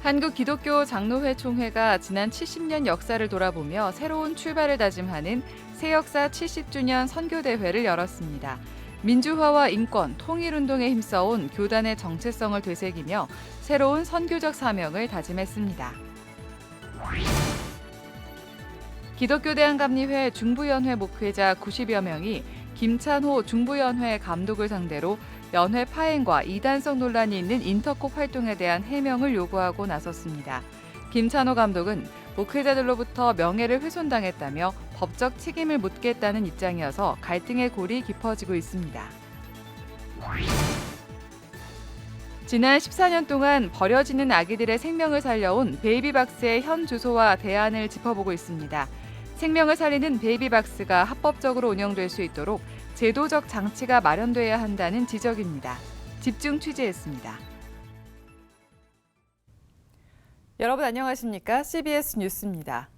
한국기독교 장로회 총회가 지난 70년 역사를 돌아보며 새로운 출발을 다짐하는 새역사 70주년 선교대회를 열었습니다. 민주화와 인권, 통일운동에 힘써온 교단의 정체성을 되새기며 새로운 선교적 사명을 다짐했습니다. 기독교대한감리회 중부연회 목회자 90여 명이 김찬호 중부연회 감독을 상대로 연회 파행과 이단성 논란이 있는 인터콥 활동에 대한 해명을 요구하고 나섰습니다. 김찬호 감독은 목회자들로부터 명예를 훼손당했다며 법적 책임을 묻겠다는 입장이어서 갈등의 골이 깊어지고 있습니다. 지난 14년 동안 버려지는 아기들의 생명을 살려온 베이비박스의 현 주소와 대안을 짚어보고 있습니다. 생명을 살리는 베이비박스가 합법적으로 운영될 수 있도록 제도적 장치가 마련돼야 한다는 지적입니다. 집중 취재했습니다. 여러분 안녕하십니까? CBS 뉴스입니다.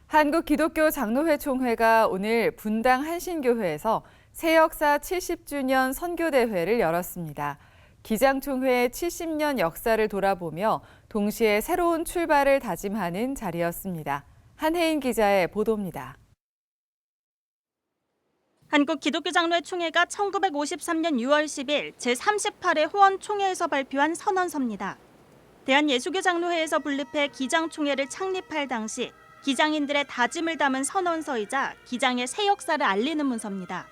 한국기독교 장로회 총회가 오늘 분당 한신교회에서 새역사 70주년 선교대회를 열었습니다. 기장총회의 70년 역사를 돌아보며 동시에 새로운 출발을 다짐하는 자리였습니다. 한혜인 기자의 보도입니다. 한국기독교장로회 총회가 1953년 6월 10일 제38회 호원총회에서 발표한 선언서입니다. 대한예수교장로회에서 분립해 기장총회를 창립할 당시 기장인들의 다짐을 담은 선언서이자 기장의 새 역사를 알리는 문서입니다.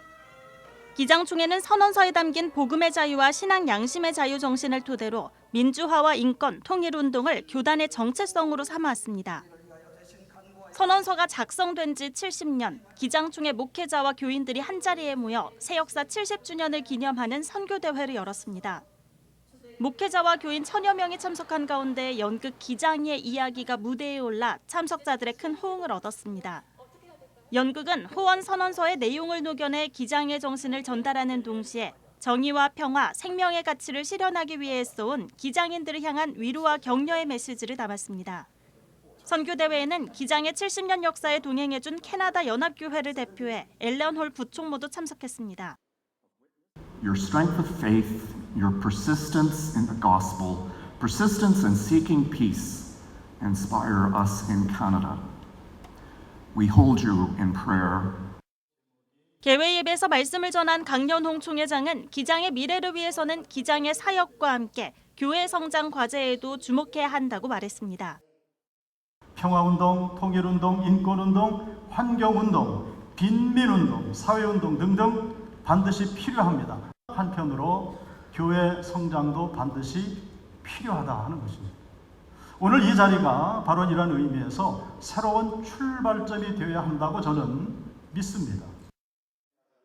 기장총회는 선언서에 담긴 복음의 자유와 신앙 양심의 자유 정신을 토대로 민주화와 인권, 통일운동을 교단의 정체성으로 삼아왔습니다. 선언서가 작성된 지 70년, 기장총회 목회자와 교인들이 한자리에 모여 새역사 70주년을 기념하는 선교대회를 열었습니다. 목회자와 교인 1000여 명이 참석한 가운데 연극 기장의 이야기가 무대에 올라 참석자들의 큰 호응을 얻었습니다. 연극은 호원 선언서의 내용을 녹여내 기장의 정신을 전달하는 동시에 정의와 평화, 생명의 가치를 실현하기 위해 애써온 기장인들을 향한 위로와 격려의 메시지를 담았습니다. 선교대회에는 기장의 70년 역사에 동행해준 캐나다 연합교회를 대표해 앨런 홀 부총무도 참석했습니다. Your strength of faith, your persistence in the gospel, persistence in seeking peace, inspire us in Canada. We hold you in prayer. 개회 예배에서 말씀을 전한 강연홍 총회장은 기장의 미래를 위해서는 기장의 사역과 함께 교회 성장 과제에도 주목해야 한다고 말했습니다. 평화운동, 통일운동, 인권운동, 환경운동, 빈민운동, 사회운동 등등 반드시 필요합니다. 한편으로 교회 성장도 반드시 필요하다 하는 것입니다. 오늘 이 자리가 바로 이런 의미에서 새로운 출발점이 되어야 한다고 저는 믿습니다.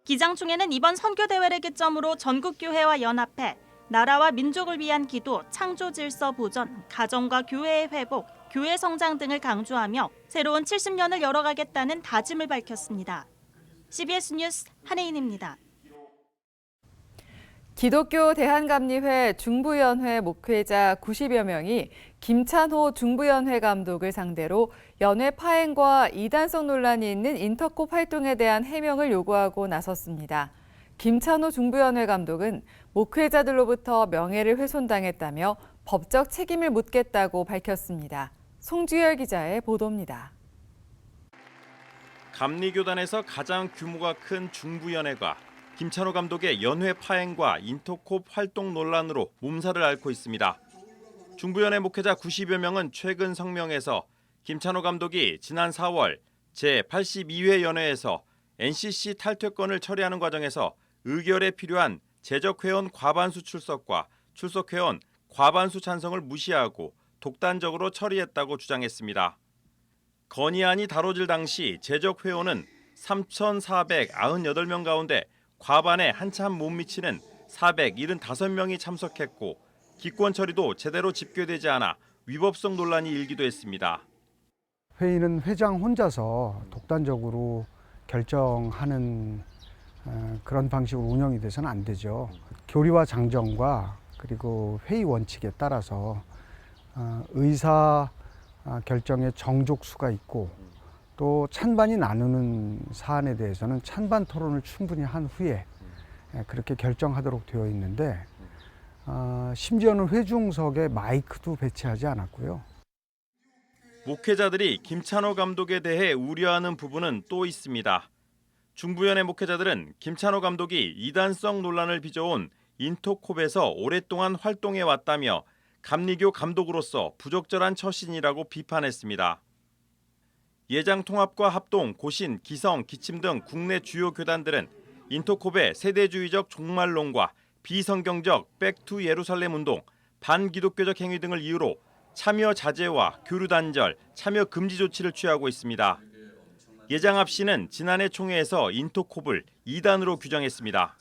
기장총회는 이번 선교대회를 기점으로 전국교회와 연합해 나라와 민족을 위한 기도, 창조 질서 보전, 가정과 교회의 회복, 교회 성장 등을 강조하며 새로운 70년을 열어가겠다는 다짐을 밝혔습니다. CBS 뉴스 한혜인입니다. 기독교 대한감리회 중부연회 목회자 90여 명이 김찬호 중부연회 감독을 상대로 연회 파행과 이단성 논란이 있는 인터콥 활동에 대한 해명을 요구하고 나섰습니다. 김찬호 중부연회 감독은 목회자들로부터 명예를 훼손당했다며 법적 책임을 묻겠다고 밝혔습니다. 송주열 기자의 보도입니다. 감리교단에서 가장 규모가 큰 중부연회가 김찬호 감독의 연회 파행과 인터콥 활동 논란으로 몸살을 앓고 있습니다. 중부연회 목회자 90여 명은 최근 성명에서 김찬호 감독이 지난 4월 제82회 연회에서 NCC 탈퇴권을 처리하는 과정에서 의결에 필요한 재적회원 과반수 출석과 출석회원 과반수 찬성을 무시하고 독단적으로 처리했다고 주장했습니다. 건의안이 다뤄질 당시 재적회원은 3,498명 가운데 과반에 한참 못 미치는 475명이 참석했고 기권 처리도 제대로 집계되지 않아 위법성 논란이 일기도 했습니다. 회의는 회장 혼자서 독단적으로 결정하는 그런 방식으로 운영이 돼서는 안 되죠. 교리와 장정과 그리고 회의 원칙에 따라서 의사 결정의 정족수가 있고 또 찬반이 나누는 사안에 대해서는 찬반 토론을 충분히 한 후에 그렇게 결정하도록 되어 있는데 심지어는 회중석에 마이크도 배치하지 않았고요. 목회자들이 김찬호 감독에 대해 우려하는 부분은 또 있습니다. 중부연의 목회자들은 김찬호 감독이 이단성 논란을 빚어온 인터콥에서 오랫동안 활동해 왔다며 감리교 감독으로서 부적절한 처신이라고 비판했습니다. 예장통합과 합동, 고신, 기성, 기침 등 국내 주요 교단들은 인터콥의 세대주의적 종말론과 비성경적 백투 예루살렘 운동, 반기독교적 행위 등을 이유로 참여 자제와 교류 단절, 참여 금지 조치를 취하고 있습니다. 예장합 씨는 지난해 총회에서 인터콥을 이단으로 규정했습니다.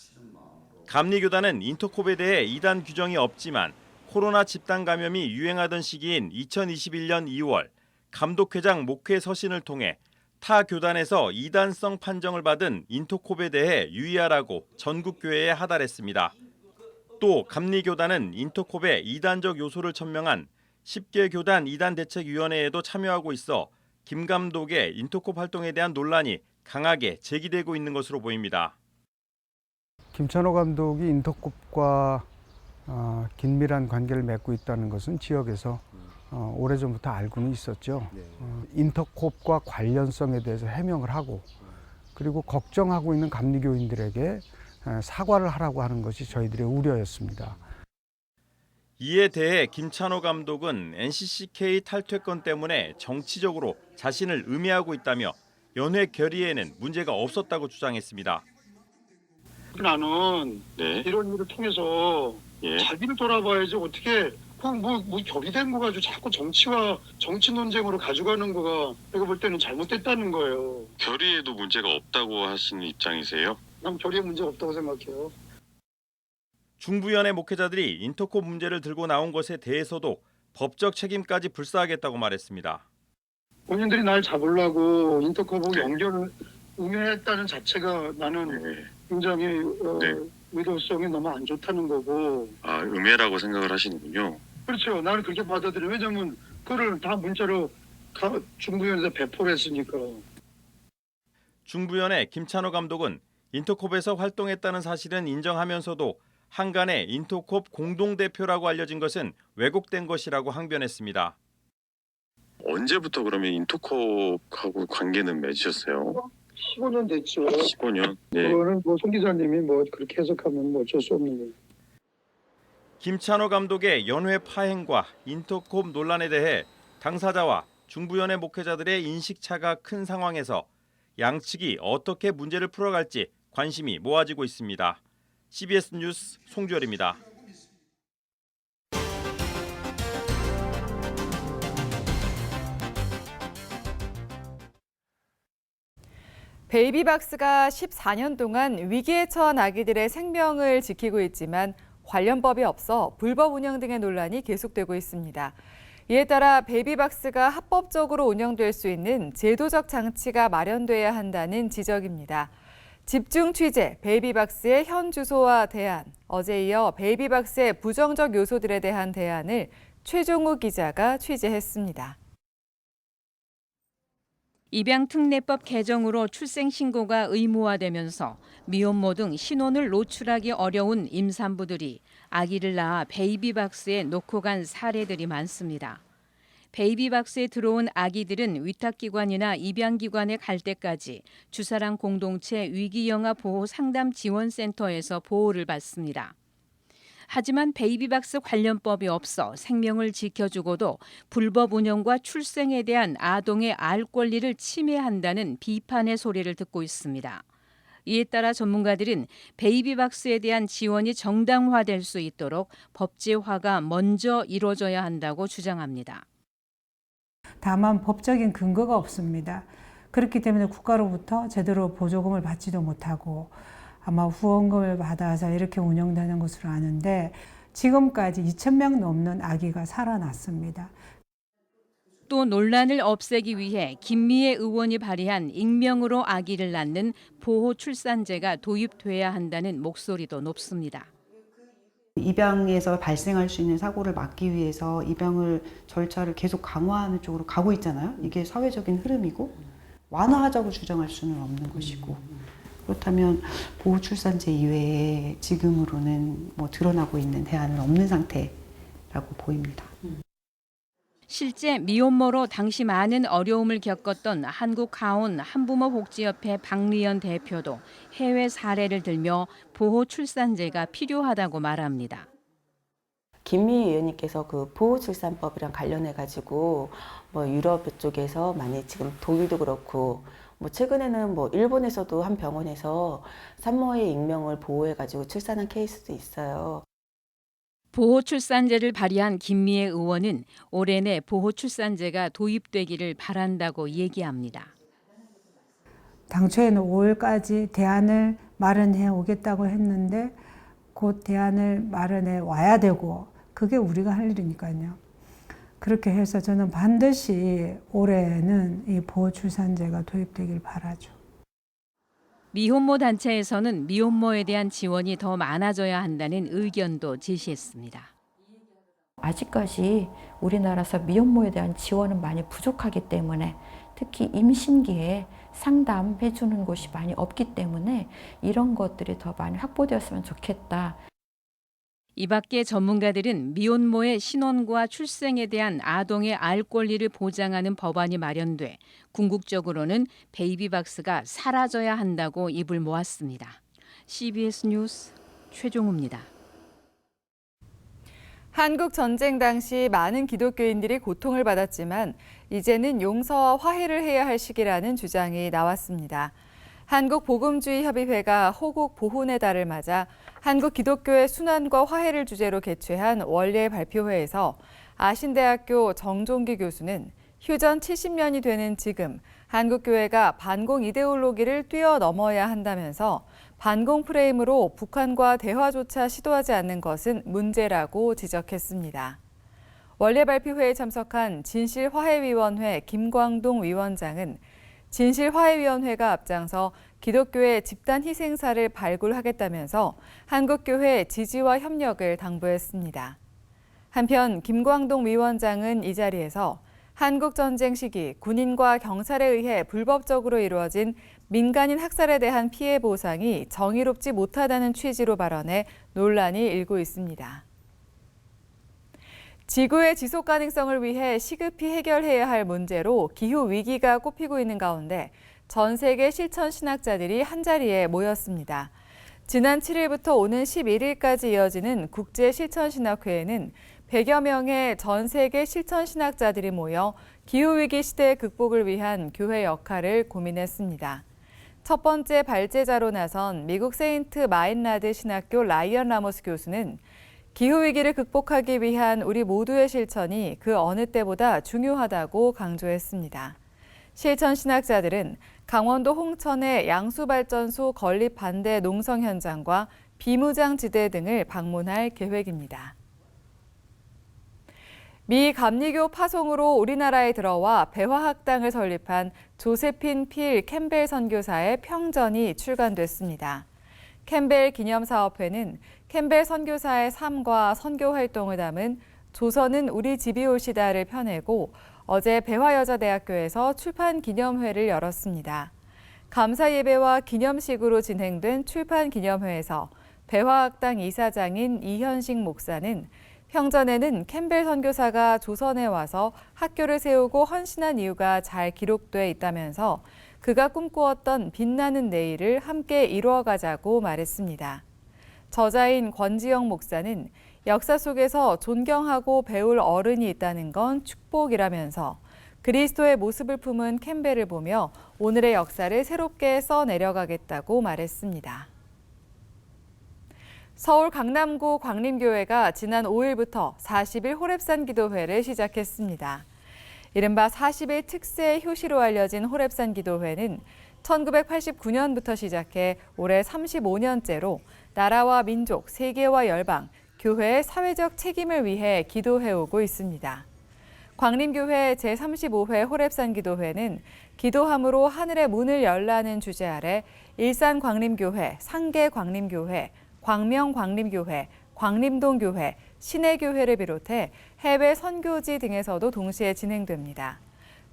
감리교단은 인터콥에 대해 이단 규정이 없지만 코로나 집단 감염이 유행하던 시기인 2021년 2월 감독회장 목회 서신을 통해 타 교단에서 이단성 판정을 받은 인터콥에 대해 유의하라고 전국 교회에 하달했습니다. 또 감리교단은 인터콥의 이단적 요소를 천명한 10개 교단 이단 대책위원회에도 참여하고 있어 김 감독의 인터콥 활동에 대한 논란이 강하게 제기되고 있는 것으로 보입니다. 김찬호 감독이 인터콥과 긴밀한 관계를 맺고 있다는 것은 지역에서 오래전부터 알고는 있었죠. 인터콥과 관련성에 대해서 해명을 하고 그리고 걱정하고 있는 감리교인들에게 사과를 하라고 하는 것이 저희들의 우려였습니다. 이에 대해 김찬호 감독은 NCCK 탈퇴권 때문에 정치적으로 자신을 음해하고 있다며 연회 결의에는 문제가 없었다고 주장했습니다. 나는 이런 일을 통해서 자기를 돌아봐야지 어떻게 뭐 결의된 거 가지고 자꾸 정치 논쟁으로 가져가는 거가 내가 볼 때는 잘못됐다는 거예요. 결의에도 문제가 없다고 하시는 입장이세요? 난 결의에 문제가 없다고 생각해요. 중부연의 목회자들이 인터콥 문제를 들고 나온 것에 대해서도 법적 책임까지 불사하겠다고 말했습니다. 본인들이 날 잡으려고 인터컵하고 연결을 음해했다는 자체가 나는 굉장히 의도성이 너무 안 좋다는 거고. 아, 음해라고 생각을 하시는군요. 그렇죠. 나는 그렇게 받아들여요. 왜냐면 그걸 다 문자로 중부연에서 배포를 했으니까. 중부연의 김찬호 감독은 인터콥에서 활동했다는 사실은 인정하면서도 한간의 인터콥 공동대표라고 알려진 것은 왜곡된 것이라고 항변했습니다. 언제부터 그러면 인터콥하고 관계는 맺으셨어요? 15년 됐죠. 15년? 네. 그거는 송 기자님이 그렇게 해석하면 어쩔 수 없는 거예요. 김찬호 감독의 연회 파행과 인터콥 논란에 대해 당사자와 중부연의 목회자들의 인식차가 큰 상황에서 양측이 어떻게 문제를 풀어갈지 관심이 모아지고 있습니다. CBS 뉴스 송주열입니다. 베이비박스가 14년 동안 위기에 처한 아기들의 생명을 지키고 있지만 관련법이 없어 불법 운영 등의 논란이 계속되고 있습니다. 이에 따라 베이비박스가 합법적으로 운영될 수 있는 제도적 장치가 마련돼야 한다는 지적입니다. 집중 취재, 베이비박스의 현 주소와 대안, 어제 이어 베이비박스의 부정적 요소들에 대한 대안을 최종우 기자가 취재했습니다. 입양특례법 개정으로 출생신고가 의무화되면서 미혼모 등 신원을 노출하기 어려운 임산부들이 아기를 낳아 베이비박스에 놓고 간 사례들이 많습니다. 베이비박스에 들어온 아기들은 위탁기관이나 입양기관에 갈 때까지 주사랑 공동체 위기영아보호상담지원센터에서 보호를 받습니다. 하지만 베이비박스 관련법이 없어 생명을 지켜주고도 불법 운영과 출생에 대한 아동의 알 권리를 침해한다는 비판의 소리를 듣고 있습니다. 이에 따라 전문가들은 베이비박스에 대한 지원이 정당화될 수 있도록 법제화가 먼저 이루어져야 한다고 주장합니다. 다만 법적인 근거가 없습니다. 그렇기 때문에 국가로부터 제대로 보조금을 받지도 못하고 아마 후원금을 받아서 이렇게 운영되는 것으로 아는데 지금까지 2,000명 넘는 아기가 살아났습니다. 또 논란을 없애기 위해 김미애 의원이 발의한 익명으로 아기를 낳는 보호출산제가 도입돼야 한다는 목소리도 높습니다. 입양에서 발생할 수 있는 사고를 막기 위해서 입양을 절차를 계속 강화하는 쪽으로 가고 있잖아요. 이게 사회적인 흐름이고 완화하자고 주장할 수는 없는 것이고 그렇다면 보호출산제 이외에 지금으로는 뭐 드러나고 있는 대안은 없는 상태라고 보입니다. 실제 미혼모로 당시 많은 어려움을 겪었던 한국하온 한부모복지협회 박리연 대표도 해외 사례를 들며 보호출산제가 필요하다고 말합니다. 김미희 의원님께서 그 보호출산법이랑 관련해 가지고 뭐 유럽 쪽에서 많이 지금 독일도 그렇고 뭐 최근에는 뭐 일본에서도 한 병원에서 산모의 익명을 보호해 가지고 출산한 케이스도 있어요. 보호출산제를 발의한 김미애 의원은 올해 내 보호출산제가 도입되기를 바란다고 얘기합니다. 당초에는 5월까지 대안을 마련해 오겠다고 했는데 곧 대안을 마련해 와야 되고 그게 우리가 할 일이니까요. 그렇게 해서 저는 반드시 올해는 이 보호출산제가 도입되길 바라죠. 미혼모 단체에서는 미혼모에 대한 지원이 더 많아져야 한다는 의견도 제시했습니다. 아직까지 우리나라에서 미혼모에 대한 지원은 많이 부족하기 때문에 특히 임신기에 상담해 주는 곳이 많이 없기 때문에 이런 것들이 더 많이 확보되었으면 좋겠다. 이 밖에 전문가들은 미혼모의 신원과 출생에 대한 아동의 알 권리를 보장하는 법안이 마련돼 궁극적으로는 베이비박스가 사라져야 한다고 입을 모았습니다. CBS 뉴스 최종우입니다. 한국 전쟁 당시 많은 기독교인들이 고통을 받았지만 이제는 용서와 화해를 해야 할 시기라는 주장이 나왔습니다. 한국복음주의협의회가 호국 보훈의 달을 맞아 한국 기독교의 순환과 화해를 주제로 개최한 원례 발표회에서 아신대학교 정종기 교수는 휴전 70년이 되는 지금 한국교회가 반공 이데올로기를 뛰어넘어야 한다면서 반공 프레임으로 북한과 대화조차 시도하지 않는 것은 문제라고 지적했습니다. 원례 발표회에 참석한 진실화해위원회 김광동 위원장은 진실화해위원회가 앞장서 기독교의 집단 희생사를 발굴하겠다면서 한국교회 지지와 협력을 당부했습니다. 한편 김광동 위원장은 이 자리에서 한국전쟁 시기 군인과 경찰에 의해 불법적으로 이루어진 민간인 학살에 대한 피해 보상이 정의롭지 못하다는 취지로 발언해 논란이 일고 있습니다. 지구의 지속 가능성을 위해 시급히 해결해야 할 문제로 기후 위기가 꼽히고 있는 가운데 전 세계 실천 신학자들이 한자리에 모였습니다. 지난 7일부터 오는 11일까지 이어지는 국제 실천 신학회에는 100여 명의 전 세계 실천 신학자들이 모여 기후 위기 시대 극복을 위한 교회 역할을 고민했습니다. 첫 번째 발제자로 나선 미국 세인트 마인라드 신학교 라이언 라모스 교수는 기후위기를 극복하기 위한 우리 모두의 실천이 그 어느 때보다 중요하다고 강조했습니다. 실천 신학자들은 강원도 홍천의 양수발전소 건립 반대 농성 현장과 비무장지대 등을 방문할 계획입니다. 미 감리교 파송으로 우리나라에 들어와 배화학당을 설립한 조세핀 필 캠벨 선교사의 평전이 출간됐습니다. 캠벨 기념사업회는 캠벨 선교사의 삶과 선교 활동을 담은 조선은 우리 집이 올시다를 펴내고 어제 배화여자대학교에서 출판 기념회를 열었습니다. 감사 예배와 기념식으로 진행된 출판 기념회에서 배화학당 이사장인 이현식 목사는 평전에는 캠벨 선교사가 조선에 와서 학교를 세우고 헌신한 이유가 잘 기록돼 있다면서 그가 꿈꾸었던 빛나는 내일을 함께 이루어가자고 말했습니다. 저자인 권지영 목사는 역사 속에서 존경하고 배울 어른이 있다는 건 축복이라면서 그리스도의 모습을 품은 캠벨을 보며 오늘의 역사를 새롭게 써내려가겠다고 말했습니다. 서울 강남구 광림교회가 지난 5일부터 40일 호랩산 기도회를 시작했습니다. 이른바 40일 특세 효시로 알려진 호랩산 기도회는 1989년부터 시작해 올해 35년째로 나라와 민족, 세계와 열방, 교회의 사회적 책임을 위해 기도해오고 있습니다. 광림교회 제35회 호랩산 기도회는 기도함으로 하늘의 문을 열라는 주제 아래 일산광림교회, 상계광림교회, 광명광림교회, 광림동교회, 신해교회를 비롯해 해외 선교지 등에서도 동시에 진행됩니다.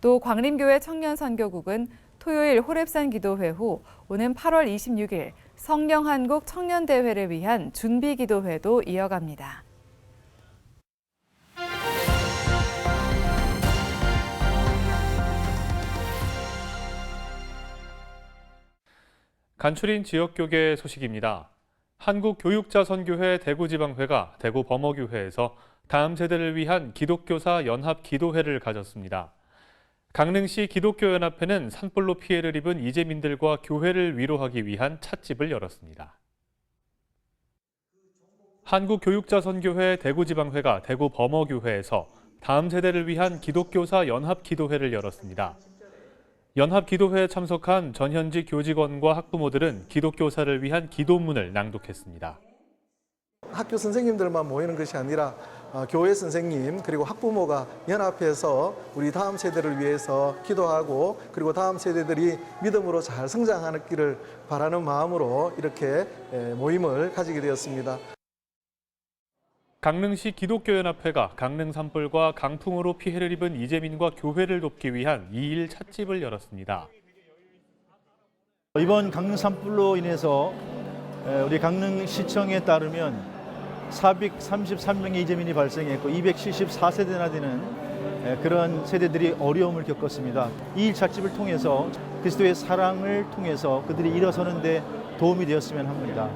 또 광림교회 청년선교국은 토요일 호랩산 기도회 후 오는 8월 26일 성령한국 청년대회를 위한 준비기도회도 이어갑니다. 간추린 지역교계 소식입니다. 한국교육자선교회 대구지방회가 대구 범어교회에서 다음 세대를 위한 기독교사 연합 기도회를 가졌습니다. 강릉시 기독교연합회는 산불로 피해를 입은 이재민들과 교회를 위로하기 위한 찻집을 열었습니다. 한국교육자선교회 대구지방회가 대구 범어교회에서 다음 세대를 위한 기독교사 연합 기도회를 열었습니다. 연합 기도회에 참석한 전현직 교직원과 학부모들은 기독교사를 위한 기도문을 낭독했습니다. 학교 선생님들만 모이는 것이 아니라 교회 선생님 그리고 학부모가 연합해서 우리 다음 세대를 위해서 기도하고 그리고 다음 세대들이 믿음으로 잘 성장하기를 바라는 마음으로 이렇게 모임을 가지게 되었습니다. 강릉시 기독교연합회가 강릉 산불과 강풍으로 피해를 입은 이재민과 교회를 돕기 위한 2일 찻집을 열었습니다. 이번 강릉 산불로 인해서 우리 강릉시청에 따르면 433명의 이재민이 발생했고 274세대나 되는 그런 세대들이 어려움을 겪었습니다. 2일 찻집을 통해서 그리스도의 사랑을 통해서 그들이 일어서는 데 도움이 되었으면 합니다.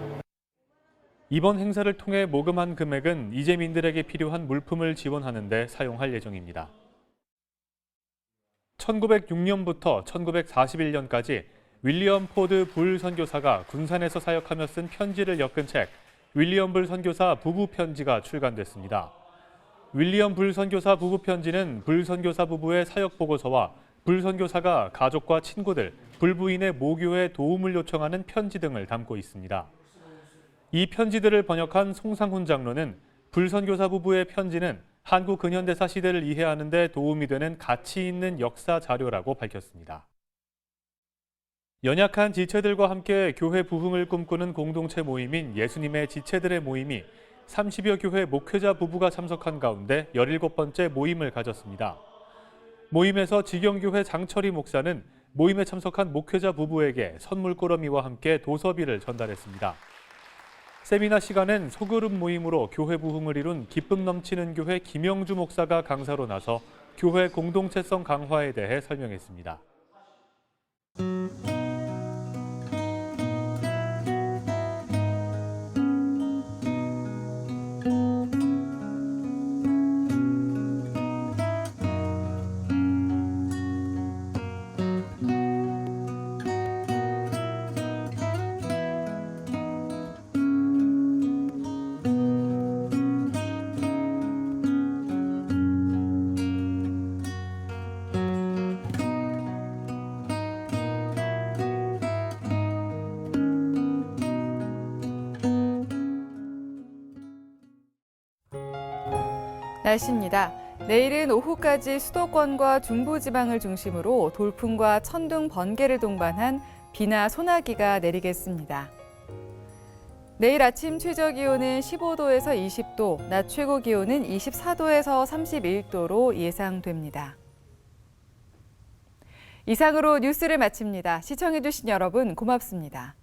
이번 행사를 통해 모금한 금액은 이재민들에게 필요한 물품을 지원하는 데 사용할 예정입니다. 1906년부터 1941년까지 윌리엄 포드 불 선교사가 군산에서 사역하며 쓴 편지를 엮은 책 윌리엄 불 선교사 부부 편지가 출간됐습니다. 윌리엄 불 선교사 부부 편지는 불 선교사 부부의 사역 보고서와 불 선교사가 가족과 친구들, 불부인의 모교에 도움을 요청하는 편지 등을 담고 있습니다. 이 편지들을 번역한 송상훈 장로는 불선교사 부부의 편지는 한국 근현대사 시대를 이해하는 데 도움이 되는 가치 있는 역사 자료라고 밝혔습니다. 연약한 지체들과 함께 교회 부흥을 꿈꾸는 공동체 모임인 예수님의 지체들의 모임이 30여 교회 목회자 부부가 참석한 가운데 17번째 모임을 가졌습니다. 모임에서 지경교회 장철희 목사는 모임에 참석한 목회자 부부에게 선물 꾸러미와 함께 도서비를 전달했습니다. 세미나 시간엔 소그룹 모임으로 교회 부흥을 이룬 기쁨 넘치는 교회 김영주 목사가 강사로 나서 교회 공동체성 강화에 대해 설명했습니다. 날씨입니다. 내일은 오후까지 수도권과 중부지방을 중심으로 돌풍과 천둥, 번개를 동반한 비나 소나기가 내리겠습니다. 내일 아침 최저기온은 15도에서 20도, 낮 최고기온은 24도에서 31도로 예상됩니다. 이상으로 뉴스를 마칩니다. 시청해주신 여러분 고맙습니다.